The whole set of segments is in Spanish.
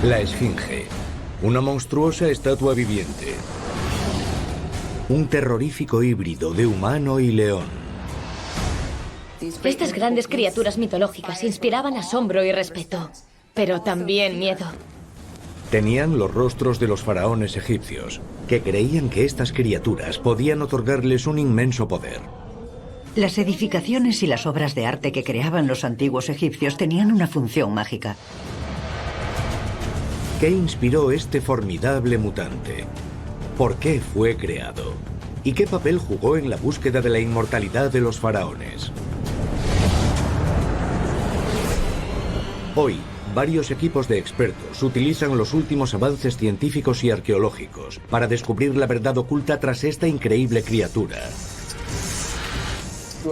La Esfinge, una monstruosa estatua viviente. Un terrorífico híbrido de humano y león. Estas grandes criaturas mitológicas inspiraban asombro y respeto, pero también miedo. Tenían los rostros de los faraones egipcios, que creían que estas criaturas podían otorgarles un inmenso poder. Las edificaciones y las obras de arte que creaban los antiguos egipcios tenían una función mágica. ¿Qué inspiró este formidable mutante? ¿Por qué fue creado? ¿Y qué papel jugó en la búsqueda de la inmortalidad de los faraones? Hoy, varios equipos de expertos utilizan los últimos avances científicos y arqueológicos para descubrir la verdad oculta tras esta increíble criatura.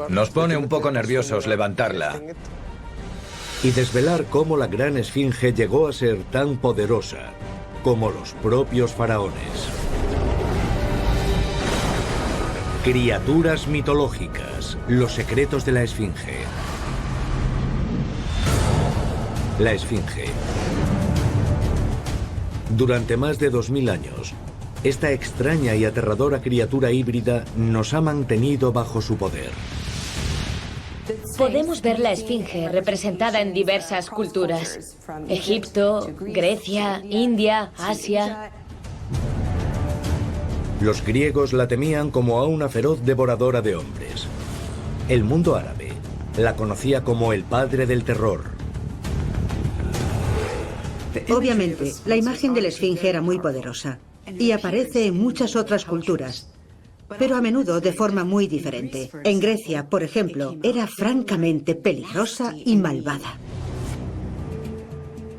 Nos pone un poco nerviosos levantarla. Y desvelar cómo la gran esfinge llegó a ser tan poderosa como los propios faraones. Criaturas mitológicas, los secretos de la esfinge. La esfinge. Durante más de 2000 años, esta extraña y aterradora criatura híbrida nos ha mantenido bajo su poder. Podemos ver la esfinge representada en diversas culturas. Egipto, Grecia, India, Asia. Los griegos la temían como a una feroz devoradora de hombres. El mundo árabe la conocía como el padre del terror. Obviamente, la imagen de la esfinge era muy poderosa y aparece en muchas otras culturas, pero a menudo de forma muy diferente. En Grecia, por ejemplo, era francamente peligrosa y malvada.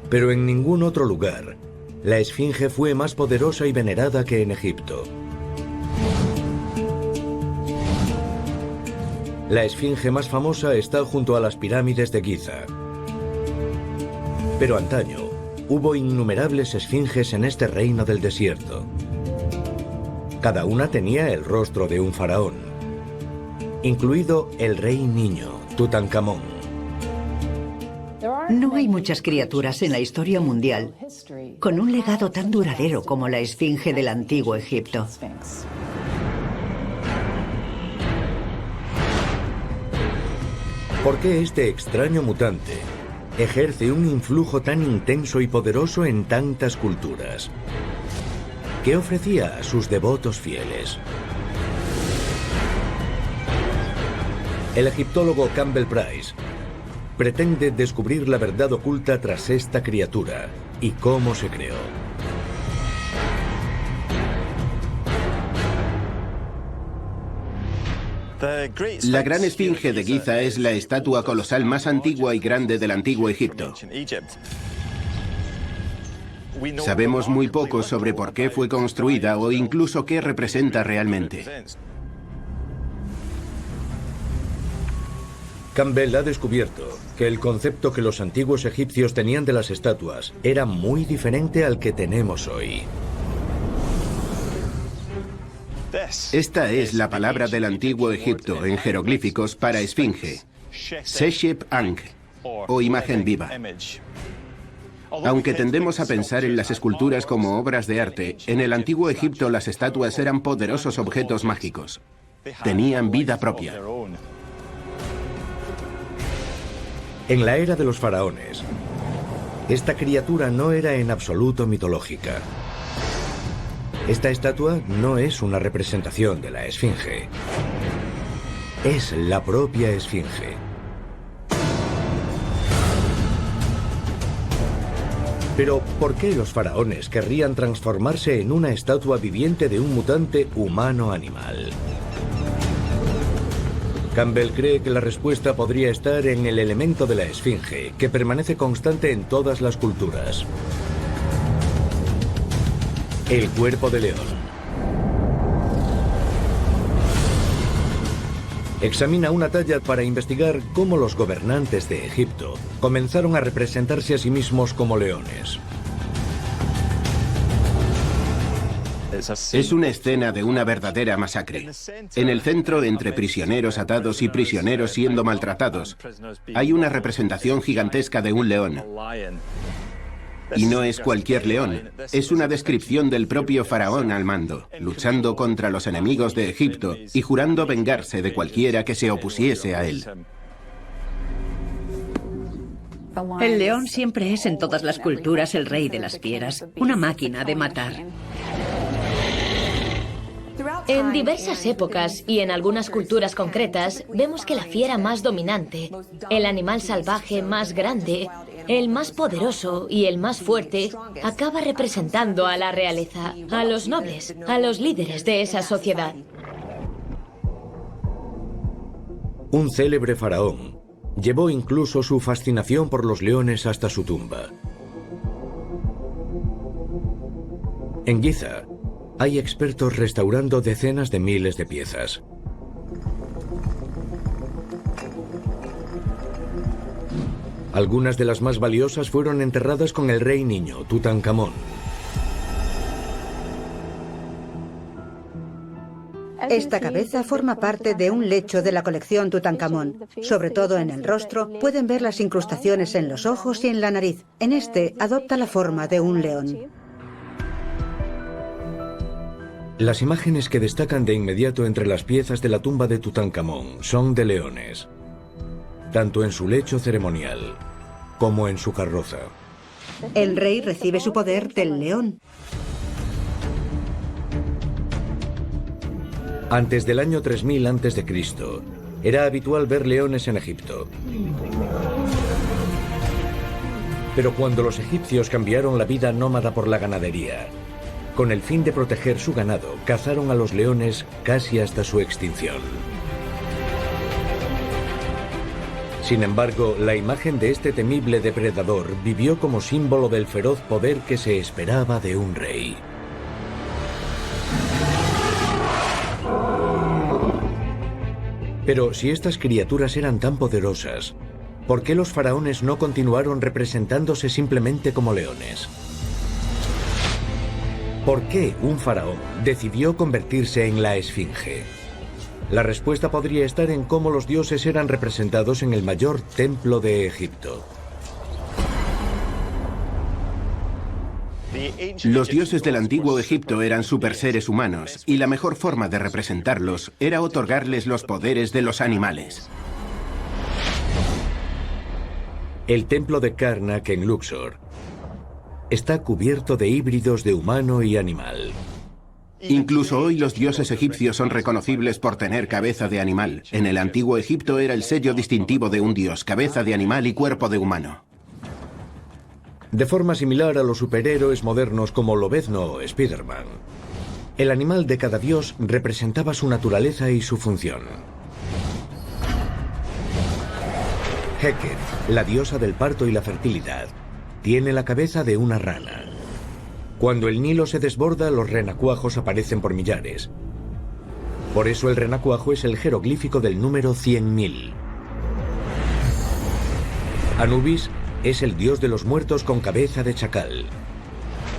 Pero en ningún otro lugar, la esfinge fue más poderosa y venerada que en Egipto. La esfinge más famosa está junto a las pirámides de Giza. Pero antaño, hubo innumerables esfinges en este reino del desierto. Cada una tenía el rostro de un faraón, incluido el rey niño, Tutankamón. No hay muchas criaturas en la historia mundial con un legado tan duradero como la esfinge del antiguo Egipto. ¿Por qué este extraño mutante ejerce un influjo tan intenso y poderoso en tantas culturas? ¿Qué ofrecía a sus devotos fieles? El egiptólogo Campbell Price pretende descubrir la verdad oculta tras esta criatura y cómo se creó. La gran esfinge de Giza es la estatua colosal más antigua y grande del antiguo Egipto. Sabemos muy poco sobre por qué fue construida o incluso qué representa realmente. Campbell ha descubierto que el concepto que los antiguos egipcios tenían de las estatuas era muy diferente al que tenemos hoy. Esta es la palabra del antiguo Egipto en jeroglíficos para esfinge, Seshep Ankh, o imagen viva. Aunque tendemos a pensar en las esculturas como obras de arte, en el antiguo Egipto las estatuas eran poderosos objetos mágicos. Tenían vida propia. En la era de los faraones, esta criatura no era en absoluto mitológica. Esta estatua no es una representación de la esfinge. Es la propia esfinge. Pero, ¿por qué los faraones querrían transformarse en una estatua viviente de un mutante humano-animal? Campbell cree que la respuesta podría estar en el elemento de la esfinge, que permanece constante en todas las culturas. El cuerpo de león. Examina una talla para investigar cómo los gobernantes de Egipto comenzaron a representarse a sí mismos como leones. Es una escena de una verdadera masacre. En el centro, entre prisioneros atados y prisioneros siendo maltratados, hay una representación gigantesca de un león. Y no es cualquier león, es una descripción del propio faraón al mando, luchando contra los enemigos de Egipto y jurando vengarse de cualquiera que se opusiese a él. El león siempre es en todas las culturas el rey de las fieras, una máquina de matar. En diversas épocas y en algunas culturas concretas, vemos que la fiera más dominante, el animal salvaje más grande, el más poderoso y el más fuerte, acaba representando a la realeza, a los nobles, a los líderes de esa sociedad. Un célebre faraón llevó incluso su fascinación por los leones hasta su tumba. En Giza hay expertos restaurando decenas de miles de piezas. Algunas de las más valiosas fueron enterradas con el rey niño, Tutankamón. Esta cabeza forma parte de un lecho de la colección Tutankamón. Sobre todo en el rostro, pueden ver las incrustaciones en los ojos y en la nariz. En este, adopta la forma de un león. Las imágenes que destacan de inmediato entre las piezas de la tumba de Tutankamón son de leones, tanto en su lecho ceremonial como en su carroza. El rey recibe su poder del león. Antes del año 3000 a.C., era habitual ver leones en Egipto. Pero cuando los egipcios cambiaron la vida nómada por la ganadería, con el fin de proteger su ganado, cazaron a los leones casi hasta su extinción. Sin embargo, la imagen de este temible depredador vivió como símbolo del feroz poder que se esperaba de un rey. Pero si estas criaturas eran tan poderosas, ¿por qué los faraones no continuaron representándose simplemente como leones? ¿Por qué un faraón decidió convertirse en la Esfinge? La respuesta podría estar en cómo los dioses eran representados en el mayor templo de Egipto. Los dioses del antiguo Egipto eran superseres humanos, y la mejor forma de representarlos era otorgarles los poderes de los animales. El templo de Karnak en Luxor está cubierto de híbridos de humano y animal. Incluso hoy los dioses egipcios son reconocibles por tener cabeza de animal. En el antiguo Egipto era el sello distintivo de un dios, cabeza de animal y cuerpo de humano. De forma similar a los superhéroes modernos como Lobezno o Spider-Man, el animal de cada dios representaba su naturaleza y su función. Heket, la diosa del parto y la fertilidad, tiene la cabeza de una rana. Cuando el Nilo se desborda, los renacuajos aparecen por millares. Por eso el renacuajo es el jeroglífico del número 100.000. Anubis es el dios de los muertos con cabeza de chacal.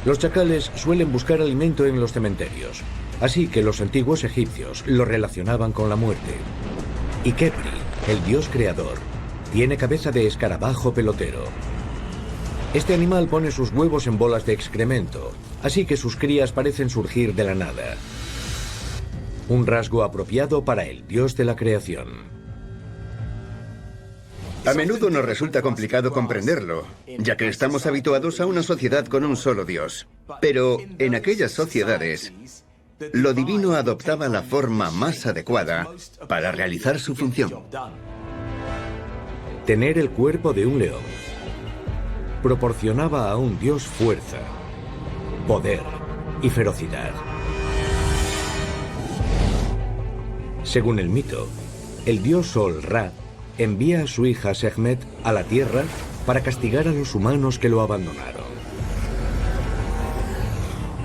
Los chacales suelen buscar alimento en los cementerios, así que los antiguos egipcios lo relacionaban con la muerte. Y Khepri, el dios creador, tiene cabeza de escarabajo pelotero. Este animal pone sus huevos en bolas de excremento, así que sus crías parecen surgir de la nada. Un rasgo apropiado para el dios de la creación. A menudo nos resulta complicado comprenderlo, ya que estamos habituados a una sociedad con un solo dios. Pero en aquellas sociedades, lo divino adoptaba la forma más adecuada para realizar su función. Tener el cuerpo de un león proporcionaba a un dios fuerza, poder y ferocidad. Según el mito, el dios Sol Ra envía a su hija Sekhmet a la tierra para castigar a los humanos que lo abandonaron.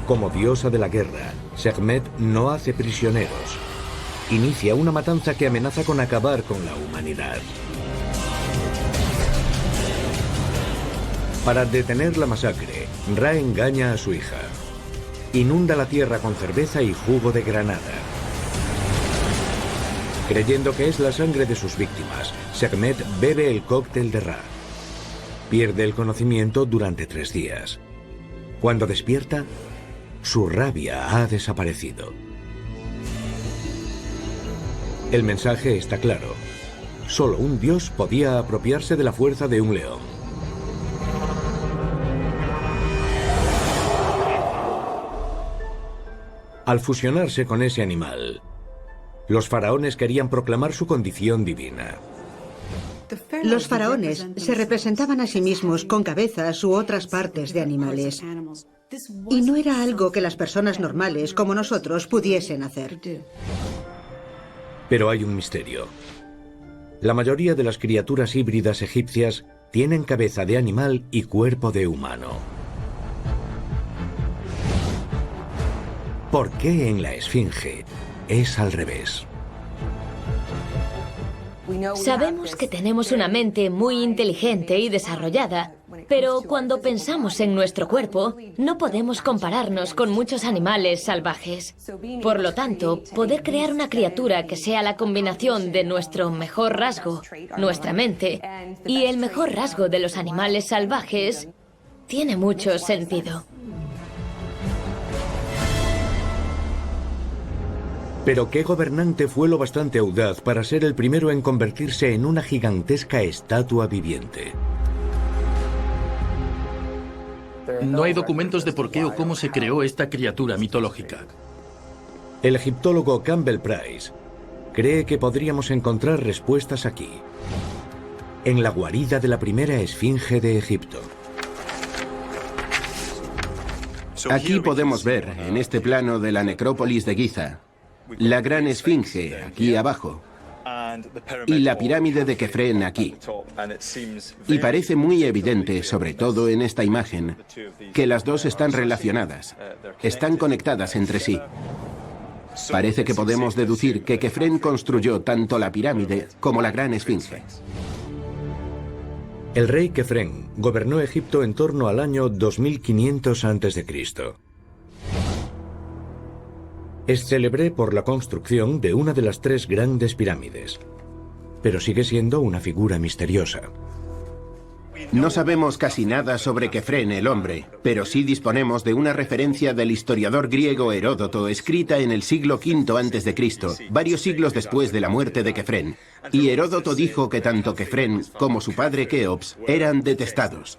Como diosa de la guerra, Sekhmet no hace prisioneros. Inicia una matanza que amenaza con acabar con la humanidad. Para detener la masacre, Ra engaña a su hija. Inunda la tierra con cerveza y jugo de granada. Creyendo que es la sangre de sus víctimas, Sekhmet bebe el cóctel de Ra. Pierde el conocimiento durante 3 días. Cuando despierta, su rabia ha desaparecido. El mensaje está claro. Solo un dios podía apropiarse de la fuerza de un león. Al fusionarse con ese animal, los faraones querían proclamar su condición divina. Los faraones se representaban a sí mismos con cabezas u otras partes de animales. Y no era algo que las personas normales, como nosotros, pudiesen hacer. Pero hay un misterio. La mayoría de las criaturas híbridas egipcias tienen cabeza de animal y cuerpo de humano. ¿Por qué en la Esfinge es al revés? Sabemos que tenemos una mente muy inteligente y desarrollada, pero cuando pensamos en nuestro cuerpo, no podemos compararnos con muchos animales salvajes. Por lo tanto, poder crear una criatura que sea la combinación de nuestro mejor rasgo, nuestra mente, y el mejor rasgo de los animales salvajes, tiene mucho sentido. Pero ¿qué gobernante fue lo bastante audaz para ser el primero en convertirse en una gigantesca estatua viviente? No hay documentos de por qué o cómo se creó esta criatura mitológica. El egiptólogo Campbell Price cree que podríamos encontrar respuestas aquí, en la guarida de la primera esfinge de Egipto. Aquí podemos ver, en este plano de la necrópolis de Giza, la gran esfinge aquí abajo y la pirámide de Kefren aquí. Y parece muy evidente, sobre todo en esta imagen, que las dos están relacionadas, están conectadas entre sí. Parece que podemos deducir que Kefren construyó tanto la pirámide como la gran esfinge. El rey Kefren gobernó Egipto en torno al año 2500 a.C. Es célebre por la construcción de una de las 3 grandes pirámides, pero sigue siendo una figura misteriosa. No sabemos casi nada sobre Kefren el hombre, pero sí disponemos de una referencia del historiador griego Heródoto escrita en el siglo V a.C., varios siglos después de la muerte de Kefren. Y Heródoto dijo que tanto Kefren como su padre Keops eran detestados.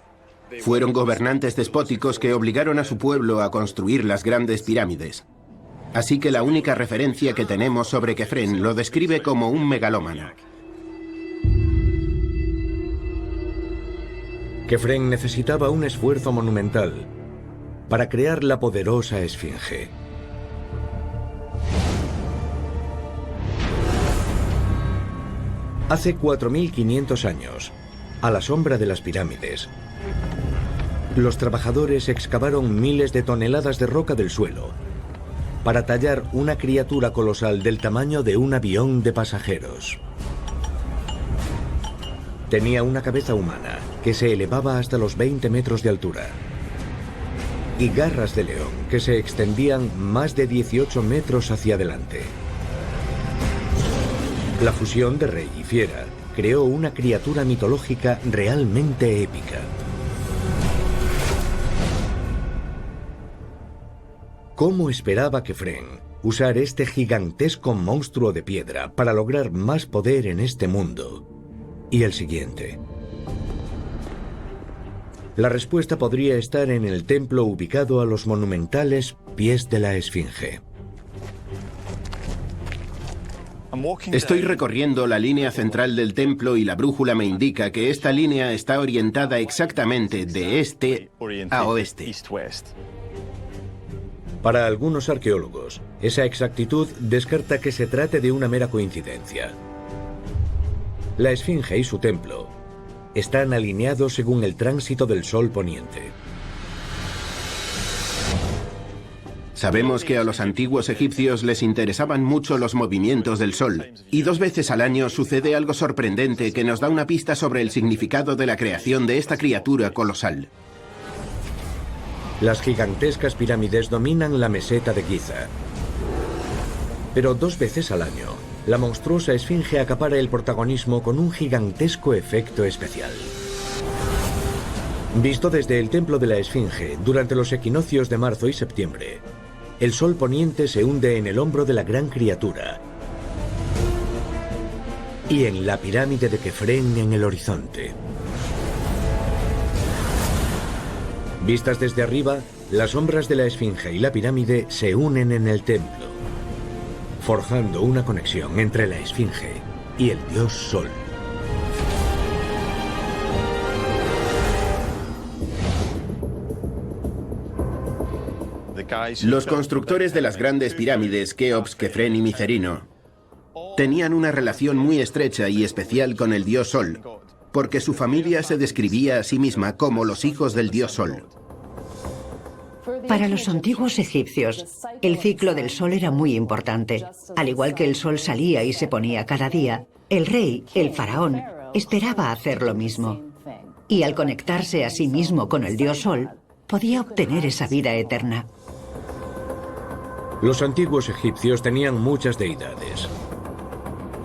Fueron gobernantes despóticos que obligaron a su pueblo a construir las grandes pirámides. Así que la única referencia que tenemos sobre Kefren lo describe como un megalómano. Kefren necesitaba un esfuerzo monumental para crear la poderosa esfinge. Hace 4500 años, a la sombra de las pirámides, los trabajadores excavaron miles de toneladas de roca del suelo para tallar una criatura colosal del tamaño de un avión de pasajeros. Tenía una cabeza humana que se elevaba hasta los 20 metros de altura y garras de león que se extendían más de 18 metros hacia adelante. La fusión de rey y fiera creó una criatura mitológica realmente épica. ¿Cómo esperaba Kefren usar este gigantesco monstruo de piedra para lograr más poder en este mundo y el siguiente? La respuesta podría estar en el templo ubicado a los monumentales pies de la Esfinge. Estoy recorriendo la línea central del templo y la brújula me indica que esta línea está orientada exactamente de este a oeste. Para algunos arqueólogos, esa exactitud descarta que se trate de una mera coincidencia. La Esfinge y su templo están alineados según el tránsito del sol poniente. Sabemos que a los antiguos egipcios les interesaban mucho los movimientos del sol, y 2 veces al año sucede algo sorprendente que nos da una pista sobre el significado de la creación de esta criatura colosal. Las gigantescas pirámides dominan la meseta de Giza. Pero 2 veces al año, la monstruosa esfinge acapara el protagonismo con un gigantesco efecto especial. Visto desde el templo de la Esfinge, durante los equinoccios de marzo y septiembre, el sol poniente se hunde en el hombro de la gran criatura y en la pirámide de Kefren en el horizonte. Vistas desde arriba, las sombras de la Esfinge y la pirámide se unen en el templo, forjando una conexión entre la Esfinge y el dios Sol. Los constructores de las grandes pirámides, Keops, Kefren y Micerino, tenían una relación muy estrecha y especial con el dios Sol, porque su familia se describía a sí misma como los hijos del dios Sol. Para los antiguos egipcios, el ciclo del sol era muy importante. Al igual que el sol salía y se ponía cada día, el rey, el faraón, esperaba hacer lo mismo. Y al conectarse a sí mismo con el dios Sol, podía obtener esa vida eterna. Los antiguos egipcios tenían muchas deidades,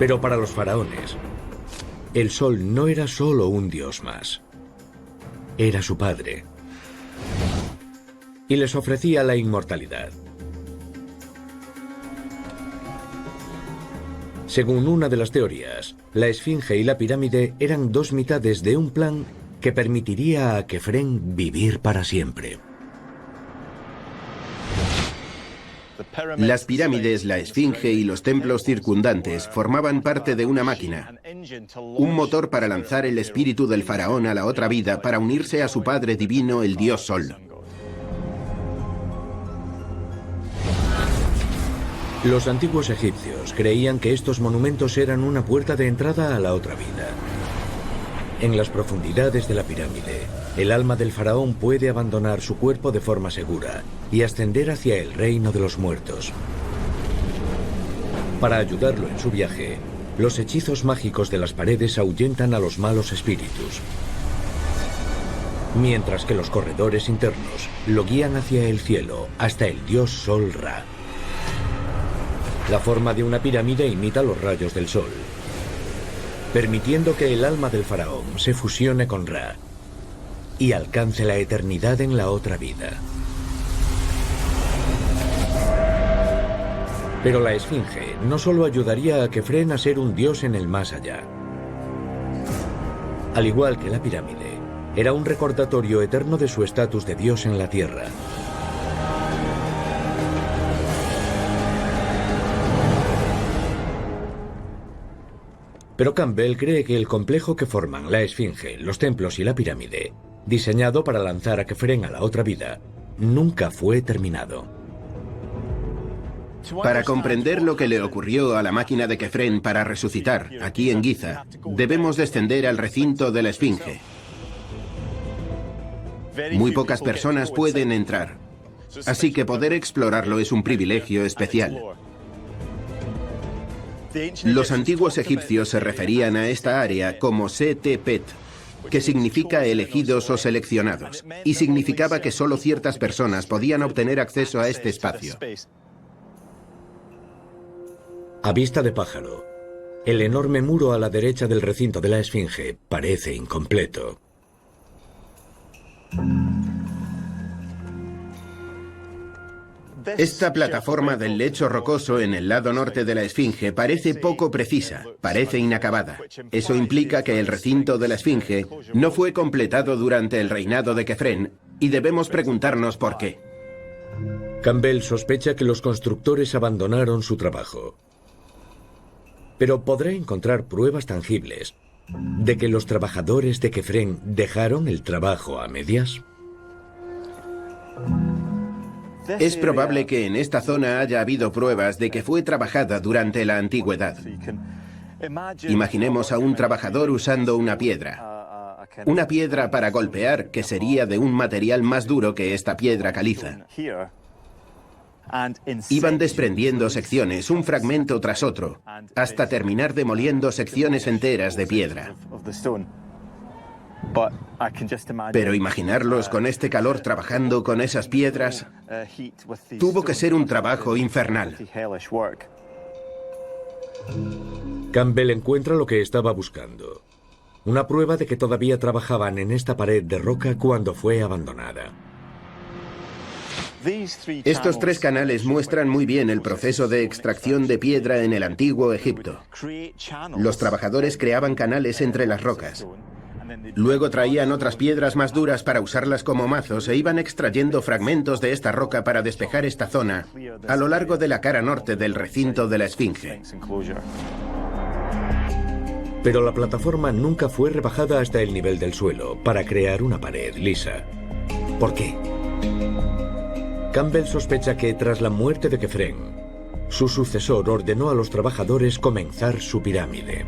pero para los faraones, el sol no era solo un dios más, era su padre, y les ofrecía la inmortalidad. Según una de las teorías, la Esfinge y la pirámide eran dos mitades de un plan que permitiría a Kefren vivir para siempre. Las pirámides, la Esfinge y los templos circundantes formaban parte de una máquina, un motor para lanzar el espíritu del faraón a la otra vida para unirse a su padre divino, el dios Sol. Los antiguos egipcios creían que estos monumentos eran una puerta de entrada a la otra vida. En las profundidades de la pirámide, el alma del faraón puede abandonar su cuerpo de forma segura y ascender hacia el reino de los muertos. Para ayudarlo en su viaje, los hechizos mágicos de las paredes ahuyentan a los malos espíritus, mientras que los corredores internos lo guían hacia el cielo, hasta el dios Sol Ra. La forma de una pirámide imita los rayos del sol, permitiendo que el alma del faraón se fusione con Ra y alcance la eternidad en la otra vida. Pero la Esfinge no solo ayudaría a Kefren a ser un dios en el más allá. Al igual que la pirámide, era un recordatorio eterno de su estatus de dios en la tierra. Pero Campbell cree que el complejo que forman la Esfinge, los templos y la pirámide, diseñado para lanzar a Kefren a la otra vida, nunca fue terminado. Para comprender lo que le ocurrió a la máquina de Kefren para resucitar, aquí en Giza, debemos descender al recinto de la Esfinge. Muy pocas personas pueden entrar, así que poder explorarlo es un privilegio especial. Los antiguos egipcios se referían a esta área como Setepet, que significa elegidos o seleccionados, y significaba que solo ciertas personas podían obtener acceso a este espacio. A vista de pájaro, el enorme muro a la derecha del recinto de la Esfinge parece incompleto. Esta plataforma del lecho rocoso en el lado norte de la Esfinge parece poco precisa, parece inacabada. Eso implica que el recinto de la Esfinge no fue completado durante el reinado de Kefren, y debemos preguntarnos por qué. Campbell sospecha que los constructores abandonaron su trabajo. Pero podrá encontrar pruebas tangibles de que los trabajadores de Kefren dejaron el trabajo a medias. Es probable que en esta zona haya habido pruebas de que fue trabajada durante la antigüedad. Imaginemos a un trabajador usando una piedra para golpear que sería de un material más duro que esta piedra caliza. Iban desprendiendo secciones, un fragmento tras otro, hasta terminar demoliendo secciones enteras de piedra. Pero imaginarlos con este calor trabajando con esas piedras tuvo que ser un trabajo infernal. Campbell encuentra lo que estaba buscando: una prueba de que todavía trabajaban en esta pared de roca cuando fue abandonada. Estos 3 canales muestran muy bien el proceso de extracción de piedra en el antiguo Egipto. Los trabajadores creaban canales entre las rocas. Luego traían otras piedras más duras para usarlas como mazos e iban extrayendo fragmentos de esta roca para despejar esta zona a lo largo de la cara norte del recinto de la Esfinge. Pero la plataforma nunca fue rebajada hasta el nivel del suelo para crear una pared lisa. ¿Por qué? Campbell sospecha que tras la muerte de Kefren, su sucesor ordenó a los trabajadores comenzar su pirámide.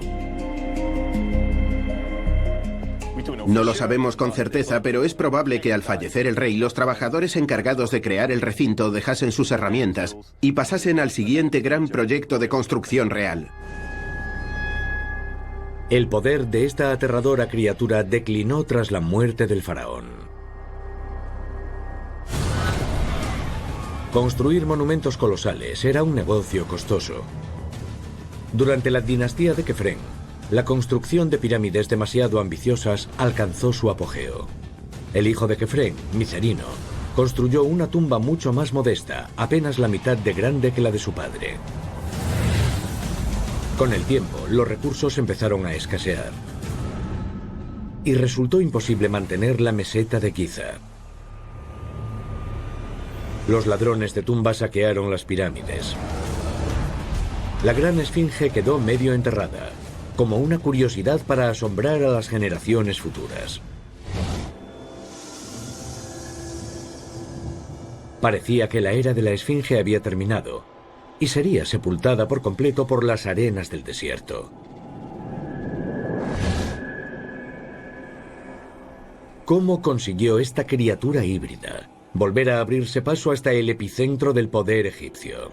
No lo sabemos con certeza, pero es probable que al fallecer el rey, los trabajadores encargados de crear el recinto dejasen sus herramientas y pasasen al siguiente gran proyecto de construcción real. El poder de esta aterradora criatura declinó tras la muerte del faraón. Construir monumentos colosales era un negocio costoso. Durante la dinastía de Kefren, la construcción de pirámides demasiado ambiciosas alcanzó su apogeo. El hijo de Kefren, Micerino, construyó una tumba mucho más modesta, apenas la mitad de grande que la de su padre. Con el tiempo, los recursos empezaron a escasear. Y resultó imposible mantener la meseta de Giza. Los ladrones de tumbas saquearon las pirámides. La gran esfinge quedó medio enterrada, como una curiosidad para asombrar a las generaciones futuras. Parecía que la era de la esfinge había terminado y sería sepultada por completo por las arenas del desierto. ¿Cómo consiguió esta criatura híbrida volver a abrirse paso hasta el epicentro del poder egipcio?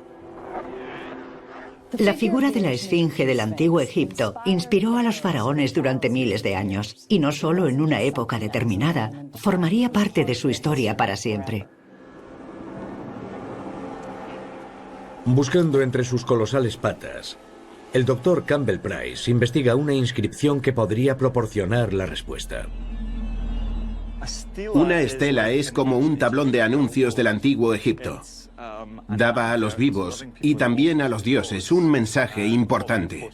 La figura de la esfinge del antiguo Egipto inspiró a los faraones durante miles de años, y no solo en una época determinada, formaría parte de su historia para siempre. Buscando entre sus colosales patas, el Dr. Campbell Price investiga una inscripción que podría proporcionar la respuesta. Una estela es como un tablón de anuncios del antiguo Egipto. Daba a los vivos y también a los dioses un mensaje importante.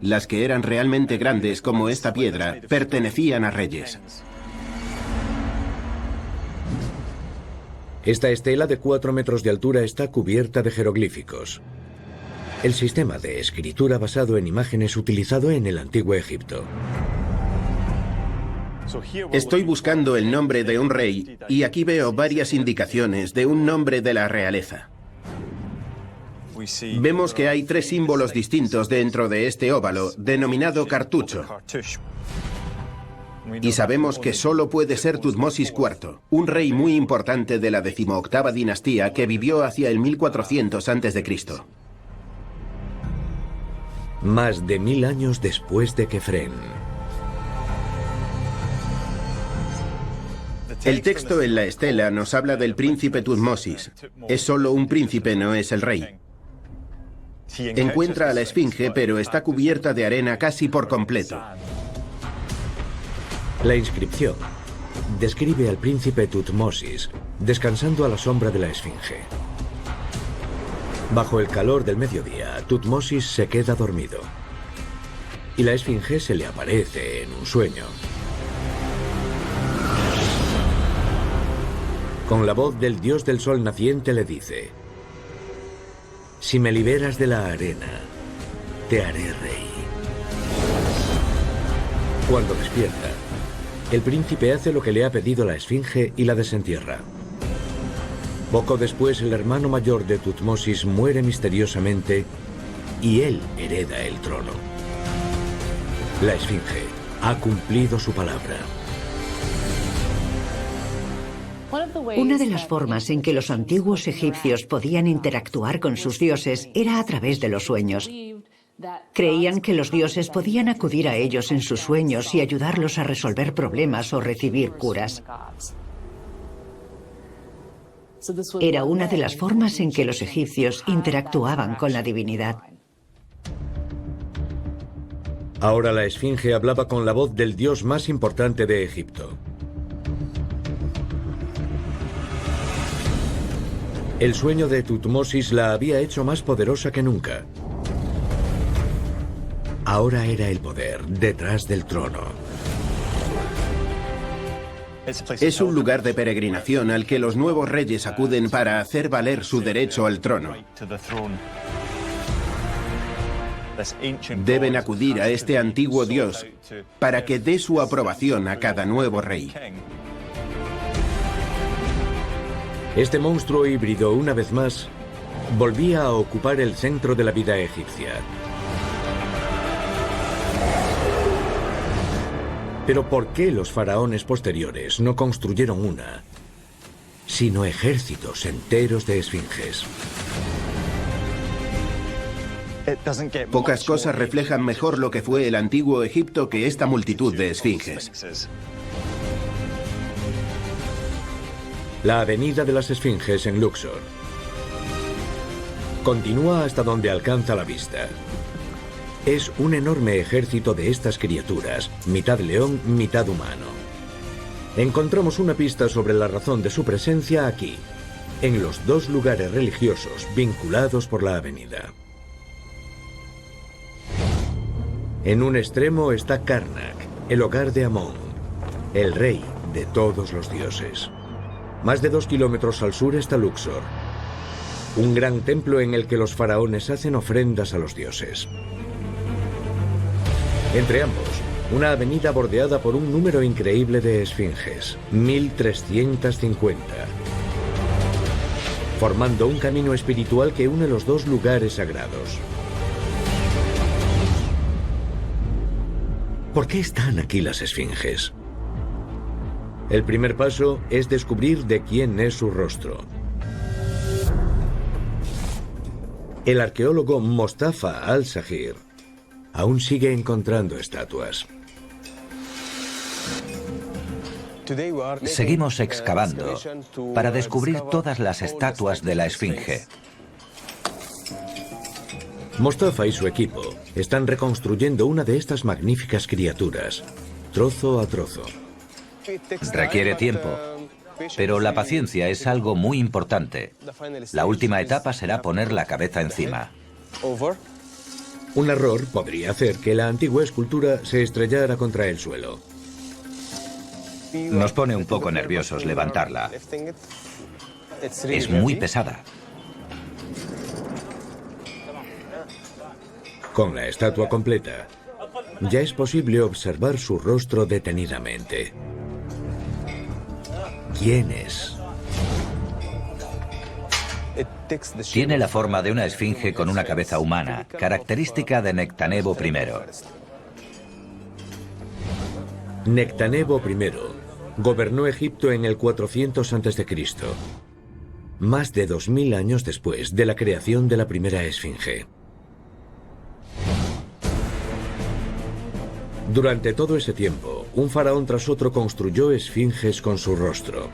Las que eran realmente grandes, como esta piedra, pertenecían a reyes. Esta estela de 4 metros de altura está cubierta de jeroglíficos. El sistema de escritura basado en imágenes utilizado en el antiguo Egipto. Estoy buscando el nombre de un rey y aquí veo varias indicaciones de un nombre de la realeza. Vemos que hay 3 símbolos distintos dentro de este óvalo, denominado cartucho. Y sabemos que solo puede ser Tutmosis IV, un rey muy importante de la 18ª dinastía que vivió hacia el 1400 a.C. Más de 1000 años después de Kefren. El texto en la estela nos habla del príncipe Tutmosis. Es solo un príncipe, no es el rey. Encuentra a la esfinge, pero está cubierta de arena casi por completo. La inscripción describe al príncipe Tutmosis descansando a la sombra de la esfinge. Bajo el calor del mediodía, Tutmosis se queda dormido y la esfinge se le aparece en un sueño. Con la voz del dios del sol naciente le dice: si me liberas de la arena, te haré rey. Cuando despierta, el príncipe hace lo que le ha pedido la esfinge y la desentierra. Poco después, el hermano mayor de Tutmosis muere misteriosamente y él hereda el trono. La esfinge ha cumplido su palabra. Una de las formas en que los antiguos egipcios podían interactuar con sus dioses era a través de los sueños. Creían que los dioses podían acudir a ellos en sus sueños y ayudarlos a resolver problemas o recibir curas. Era una de las formas en que los egipcios interactuaban con la divinidad. Ahora la esfinge hablaba con la voz del dios más importante de Egipto. El sueño de Tutmosis la había hecho más poderosa que nunca. Ahora era el poder detrás del trono. Es un lugar de peregrinación al que los nuevos reyes acuden para hacer valer su derecho al trono. Deben acudir a este antiguo dios para que dé su aprobación a cada nuevo rey. Este monstruo híbrido, una vez más, volvía a ocupar el centro de la vida egipcia. Pero ¿por qué los faraones posteriores no construyeron una, sino ejércitos enteros de esfinges? Pocas cosas reflejan mejor lo que fue el antiguo Egipto que esta multitud de esfinges. La avenida de las esfinges en Luxor continúa hasta donde alcanza la vista. Es un enorme ejército de estas criaturas, mitad león, mitad humano. Encontramos una pista sobre la razón de su presencia aquí, en los dos lugares religiosos vinculados por la avenida. En un extremo está Karnak, el hogar de Amón, el rey de todos los dioses. Más de 2 kilómetros al sur está Luxor, un gran templo en el que los faraones hacen ofrendas a los dioses. Entre ambos, una avenida bordeada por un número increíble de esfinges, 1350, formando un camino espiritual que une los dos lugares sagrados. ¿Por qué están aquí las esfinges? El primer paso es descubrir de quién es su rostro. El arqueólogo Mostafa Al-Sahir aún sigue encontrando estatuas. Seguimos excavando para descubrir todas las estatuas de la esfinge. Mostafa y su equipo están reconstruyendo una de estas magníficas criaturas, trozo a trozo. Requiere tiempo, pero la paciencia es algo muy importante. La última etapa será poner la cabeza encima. Un error podría hacer que la antigua escultura se estrellara contra el suelo. Nos pone un poco nerviosos levantarla. Es muy pesada. Con la estatua completa, ya es posible observar su rostro detenidamente. ¿Quién es? Tiene la forma de una esfinge con una cabeza humana, característica de Nectanebo I. Nectanebo I gobernó Egipto en el 400 a.C., más de 2000 años después de la creación de la primera esfinge. Durante todo ese tiempo, un faraón tras otro construyó esfinges con su rostro.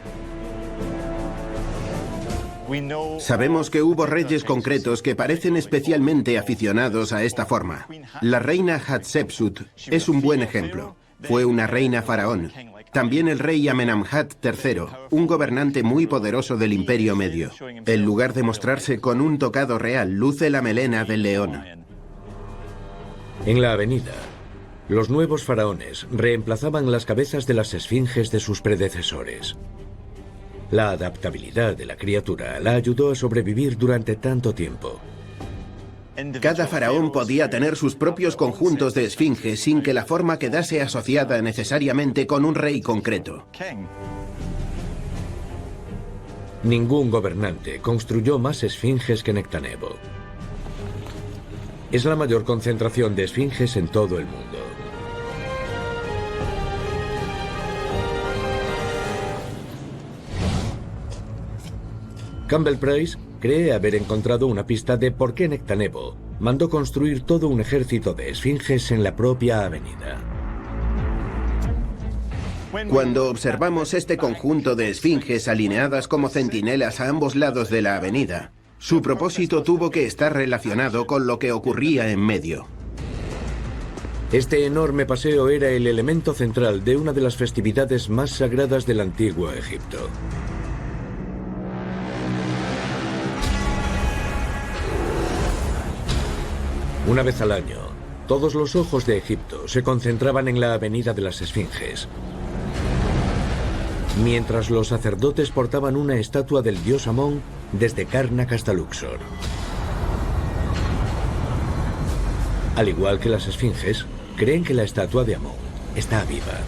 Sabemos que hubo reyes concretos que parecen especialmente aficionados a esta forma. La reina Hatshepsut es un buen ejemplo. Fue una reina faraón. También el rey Amenemhat III, un gobernante muy poderoso del Imperio Medio. En lugar de mostrarse con un tocado real, luce la melena del león. En la avenida, los nuevos faraones reemplazaban las cabezas de las esfinges de sus predecesores. La adaptabilidad de la criatura la ayudó a sobrevivir durante tanto tiempo. Cada faraón podía tener sus propios conjuntos de esfinges sin que la forma quedase asociada necesariamente con un rey concreto. Ningún gobernante construyó más esfinges que Nectanebo. Es la mayor concentración de esfinges en todo el mundo. Campbell Price cree haber encontrado una pista de por qué Nectanebo mandó construir todo un ejército de esfinges en la propia avenida. Cuando observamos este conjunto de esfinges alineadas como centinelas a ambos lados de la avenida, su propósito tuvo que estar relacionado con lo que ocurría en medio. Este enorme paseo era el elemento central de una de las festividades más sagradas del antiguo Egipto. Una vez al año, todos los ojos de Egipto se concentraban en la avenida de las Esfinges, mientras los sacerdotes portaban una estatua del dios Amón desde Karnak hasta Luxor. Al igual que las Esfinges, creen que la estatua de Amón está viva.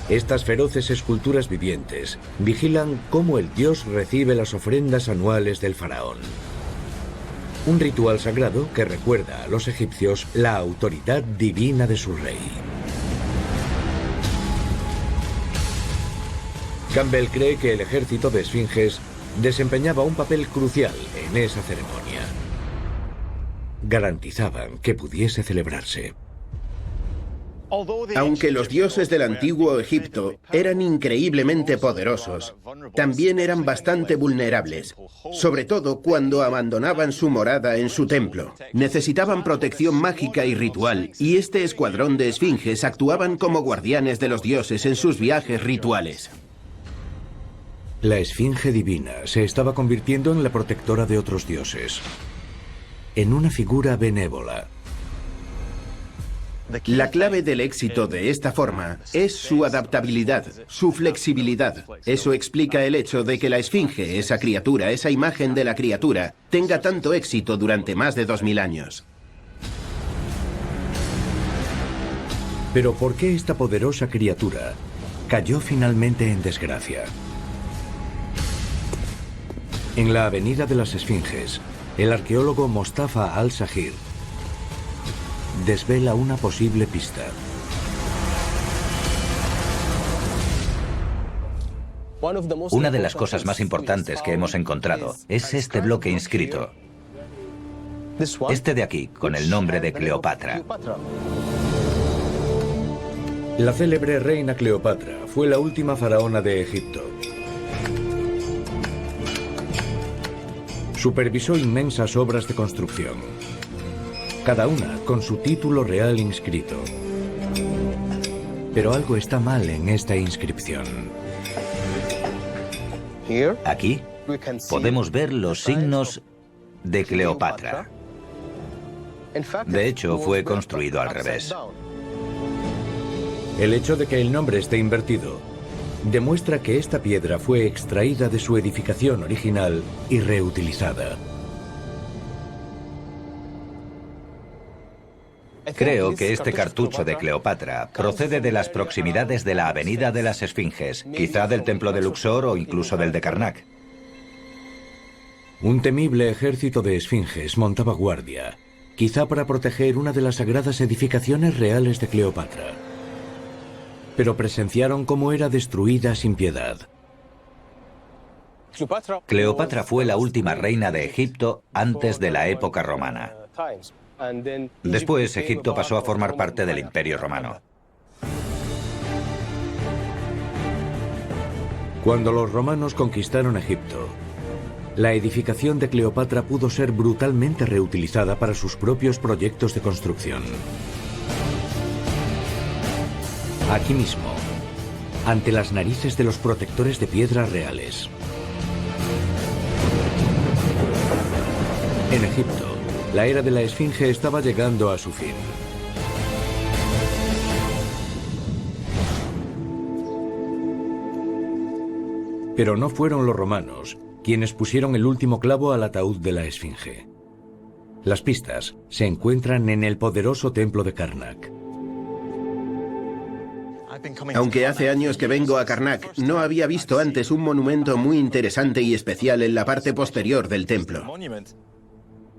Estas feroces esculturas vivientes vigilan cómo el dios recibe las ofrendas anuales del faraón. Un ritual sagrado que recuerda a los egipcios la autoridad divina de su rey. Campbell cree que el ejército de esfinges desempeñaba un papel crucial en esa ceremonia. Garantizaban que pudiese celebrarse. Aunque los dioses del antiguo Egipto eran increíblemente poderosos, también eran bastante vulnerables, sobre todo cuando abandonaban su morada en su templo. Necesitaban protección mágica y ritual, y este escuadrón de esfinges actuaban como guardianes de los dioses en sus viajes rituales. La esfinge divina se estaba convirtiendo en la protectora de otros dioses, en una figura benévola. La clave del éxito de esta forma es su adaptabilidad, su flexibilidad. Eso explica el hecho de que la esfinge, esa criatura, esa imagen de la criatura, tenga tanto éxito durante más de 2000 años. Pero ¿por qué esta poderosa criatura cayó finalmente en desgracia? En la avenida de las Esfinges, el arqueólogo Mostafa Al-Sahir desvela una posible pista. Una de las cosas más importantes que hemos encontrado es este bloque inscrito. Este de aquí, con el nombre de Cleopatra. La célebre reina Cleopatra fue la última faraona de Egipto. Supervisó inmensas obras de construcción, cada una con su título real inscrito. Pero algo está mal en esta inscripción. Aquí podemos ver los signos de Cleopatra. De hecho, fue construido al revés. El hecho de que el nombre esté invertido demuestra que esta piedra fue extraída de su edificación original y reutilizada. Creo que este cartucho de Cleopatra procede de las proximidades de la avenida de las Esfinges, quizá del templo de Luxor o incluso del de Karnak. Un temible ejército de esfinges montaba guardia, quizá para proteger una de las sagradas edificaciones reales de Cleopatra. Pero presenciaron cómo era destruida sin piedad. Cleopatra fue la última reina de Egipto antes de la época romana. Después, Egipto pasó a formar parte del Imperio Romano. Cuando los romanos conquistaron Egipto, la edificación de Cleopatra pudo ser brutalmente reutilizada para sus propios proyectos de construcción. Aquí mismo, ante las narices de los protectores de piedras reales. En Egipto, la era de la Esfinge estaba llegando a su fin. Pero no fueron los romanos quienes pusieron el último clavo al ataúd de la Esfinge. Las pistas se encuentran en el poderoso templo de Karnak. Aunque hace años que vengo a Karnak, no había visto antes un monumento muy interesante y especial en la parte posterior del templo.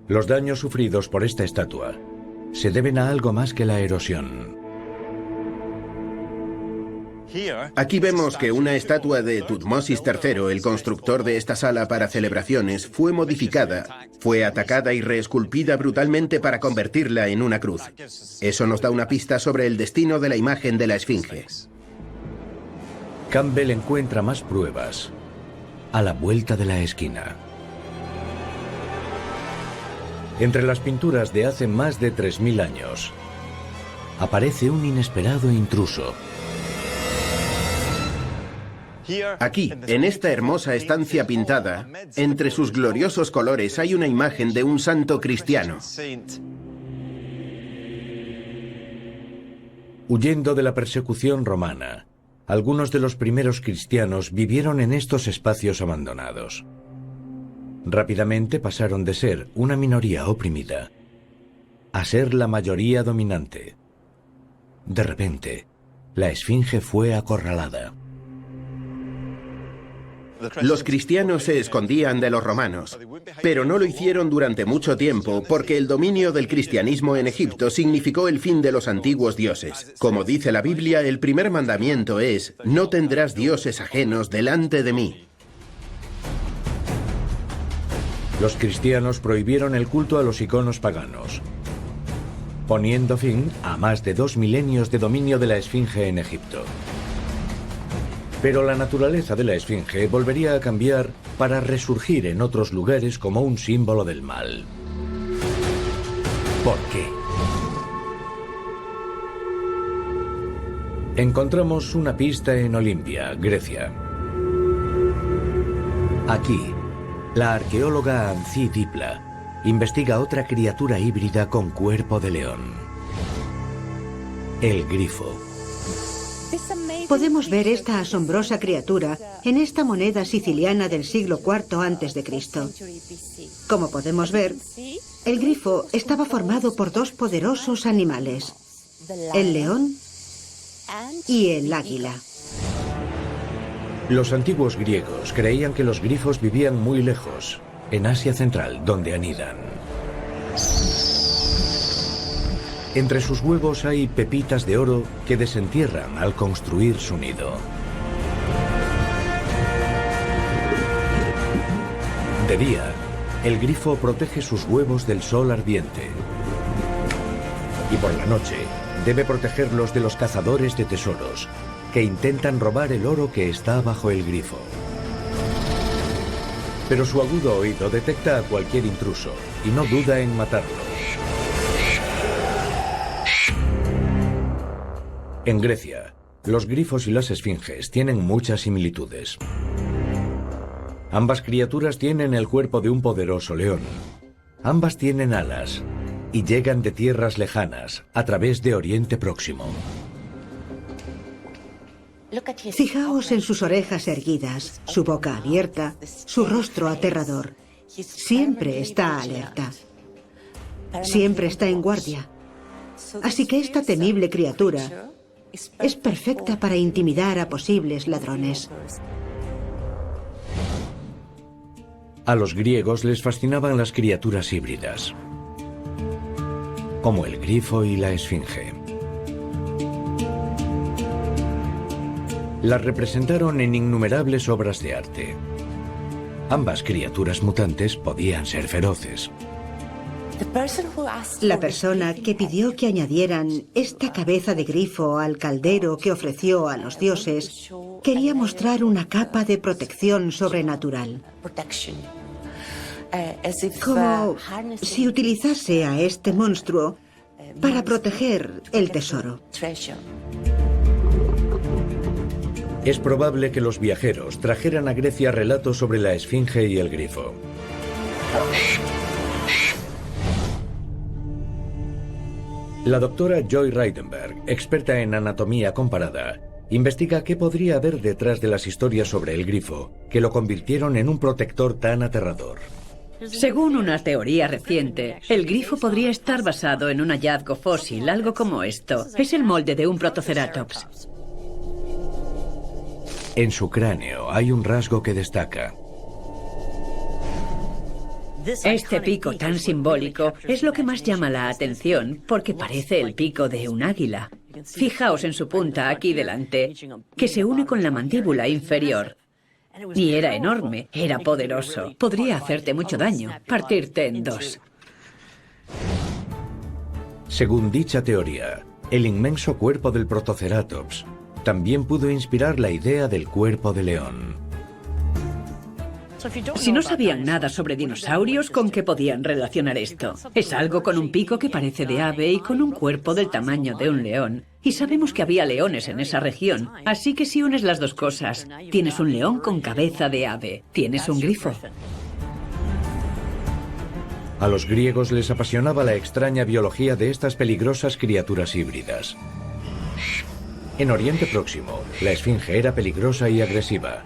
Los daños sufridos por esta estatua se deben a algo más que la erosión. Aquí vemos que una estatua de Tutmosis III, el constructor de esta sala para celebraciones, fue modificada, fue atacada y reesculpida brutalmente para convertirla en una cruz. Eso nos da una pista sobre el destino de la imagen de la Esfinge. Campbell encuentra más pruebas a la vuelta de la esquina. Entre las pinturas de hace más de 3000 años, aparece un inesperado intruso. Aquí, en esta hermosa estancia pintada, entre sus gloriosos colores hay una imagen de un santo cristiano. Huyendo de la persecución romana, algunos de los primeros cristianos vivieron en estos espacios abandonados. Rápidamente pasaron de ser una minoría oprimida a ser la mayoría dominante. De repente, la Esfinge fue acorralada. Los cristianos se escondían de los romanos, pero no lo hicieron durante mucho tiempo porque el dominio del cristianismo en Egipto significó el fin de los antiguos dioses. Como dice la Biblia, el primer mandamiento es: no tendrás dioses ajenos delante de mí. Los cristianos prohibieron el culto a los iconos paganos, poniendo fin a más de 2 milenios de dominio de la Esfinge en Egipto. Pero la naturaleza de la Esfinge volvería a cambiar para resurgir en otros lugares como un símbolo del mal. ¿Por qué? Encontramos una pista en Olimpia, Grecia. Aquí, la arqueóloga Ancí Dipla investiga otra criatura híbrida con cuerpo de león: el grifo. Podemos ver esta asombrosa criatura en esta moneda siciliana del siglo IV a.C. Como podemos ver, el grifo estaba formado por dos poderosos animales: el león y el águila. Los antiguos griegos creían que los grifos vivían muy lejos, en Asia Central, donde anidan. Entre sus huevos hay pepitas de oro que desentierran al construir su nido. De día, el grifo protege sus huevos del sol ardiente. Y por la noche, debe protegerlos de los cazadores de tesoros, que intentan robar el oro que está bajo el grifo. Pero su agudo oído detecta a cualquier intruso y no duda en matarlo. En Grecia, los grifos y las esfinges tienen muchas similitudes. Ambas criaturas tienen el cuerpo de un poderoso león. Ambas tienen alas y llegan de tierras lejanas a través de Oriente Próximo. Fijaos en sus orejas erguidas, su boca abierta, su rostro aterrador. Siempre está alerta. Siempre está en guardia. Así que esta temible criatura es perfecta para intimidar a posibles ladrones. A los griegos les fascinaban las criaturas híbridas, como el grifo y la esfinge. Las representaron en innumerables obras de arte. Ambas criaturas mutantes podían ser feroces. La persona que pidió que añadieran esta cabeza de grifo al caldero que ofreció a los dioses quería mostrar una capa de protección sobrenatural. Como si utilizase a este monstruo para proteger el tesoro. Es probable que los viajeros trajeran a Grecia relatos sobre la esfinge y el grifo. La doctora Joy Reidenberg, experta en anatomía comparada, investiga qué podría haber detrás de las historias sobre el grifo que lo convirtieron en un protector tan aterrador. Según una teoría reciente, el grifo podría estar basado en un hallazgo fósil, algo como esto. Es el molde de un Protoceratops. En su cráneo hay un rasgo que destaca. Este pico tan simbólico es lo que más llama la atención porque parece el pico de un águila. Fijaos en su punta aquí delante, que se une con la mandíbula inferior. Y era enorme, era poderoso. Podría hacerte mucho daño, partirte en dos. Según dicha teoría, el inmenso cuerpo del Protoceratops también pudo inspirar la idea del cuerpo de león. Si no sabían nada sobre dinosaurios, ¿con qué podían relacionar esto? Es algo con un pico que parece de ave y con un cuerpo del tamaño de un león. Y sabemos que había leones en esa región, así que si unes las dos cosas, tienes un león con cabeza de ave, tienes un grifo. A los griegos les apasionaba la extraña biología de estas peligrosas criaturas híbridas. En Oriente Próximo, la esfinge era peligrosa y agresiva.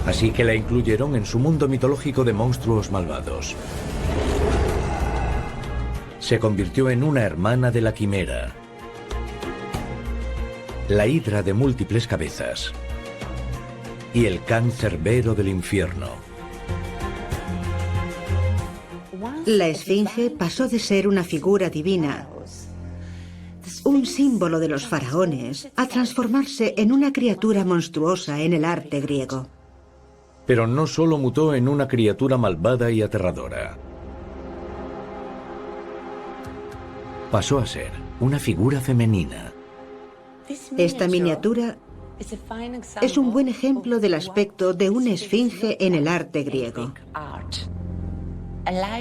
Así que la incluyeron en su mundo mitológico de monstruos malvados. Se convirtió en una hermana de la quimera, la hidra de múltiples cabezas y el can cerbero del infierno. La esfinge pasó de ser una figura divina, un símbolo de los faraones, a transformarse en una criatura monstruosa en el arte griego. Pero no solo mutó en una criatura malvada y aterradora. Pasó a ser una figura femenina. Esta miniatura es un buen ejemplo del aspecto de una esfinge en el arte griego.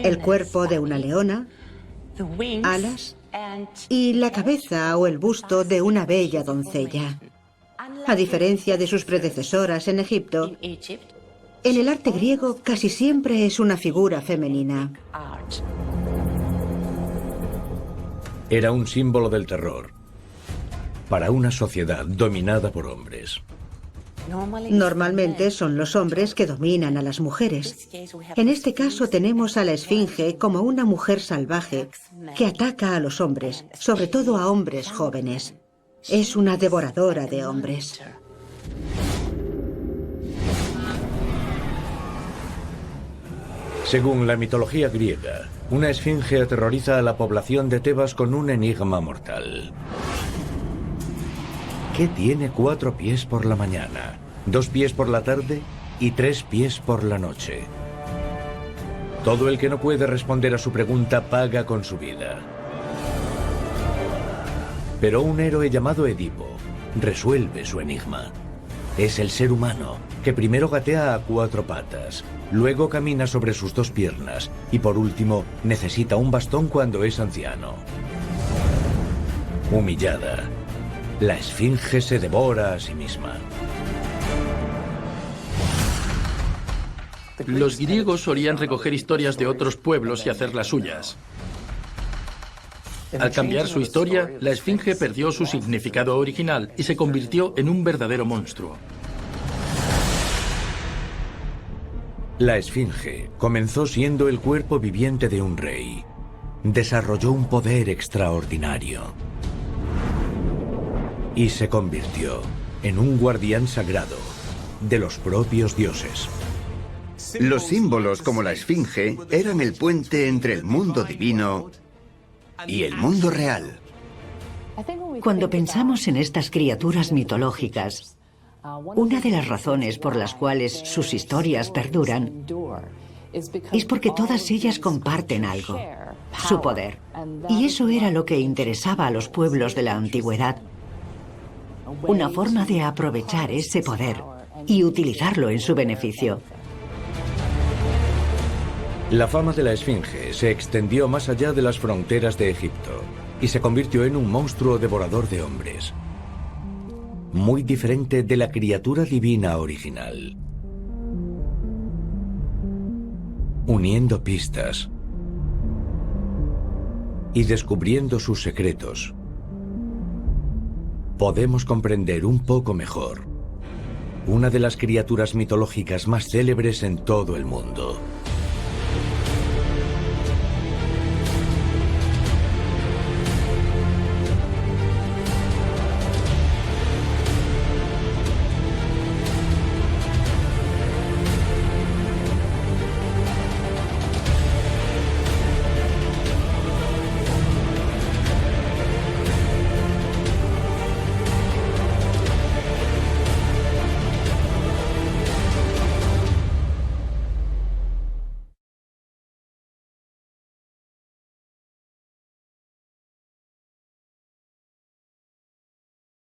El cuerpo de una leona, alas y la cabeza o el busto de una bella doncella. A diferencia de sus predecesoras en Egipto, en el arte griego casi siempre es una figura femenina. Era un símbolo del terror para una sociedad dominada por hombres. Normalmente son los hombres que dominan a las mujeres. En este caso tenemos a la esfinge como una mujer salvaje que ataca a los hombres, sobre todo a hombres jóvenes. Es una devoradora de hombres. Según la mitología griega, una esfinge aterroriza a la población de Tebas con un enigma mortal. ¿Qué tiene 4 pies por la mañana, 2 pies por la tarde y 3 pies por la noche? Todo el que no puede responder a su pregunta paga con su vida. Pero un héroe llamado Edipo resuelve su enigma. Es el ser humano que primero gatea a 4 patas, luego camina sobre sus 2 piernas y por último necesita un bastón cuando es anciano. Humillada, la esfinge se devora a sí misma. Los griegos solían recoger historias de otros pueblos y hacerlas suyas. Al cambiar su historia, la esfinge perdió su significado original y se convirtió en un verdadero monstruo. La esfinge comenzó siendo el cuerpo viviente de un rey. Desarrolló un poder extraordinario. Y se convirtió en un guardián sagrado de los propios dioses. Los símbolos como la esfinge eran el puente entre el mundo divino y el mundo real. Cuando pensamos en estas criaturas mitológicas, una de las razones por las cuales sus historias perduran es porque todas ellas comparten algo, su poder. Y eso era lo que interesaba a los pueblos de la antigüedad. Una forma de aprovechar ese poder y utilizarlo en su beneficio. La fama de la esfinge se extendió más allá de las fronteras de Egipto y se convirtió en un monstruo devorador de hombres. Muy diferente de la criatura divina original. Uniendo pistas y descubriendo sus secretos, podemos comprender un poco mejor una de las criaturas mitológicas más célebres en todo el mundo.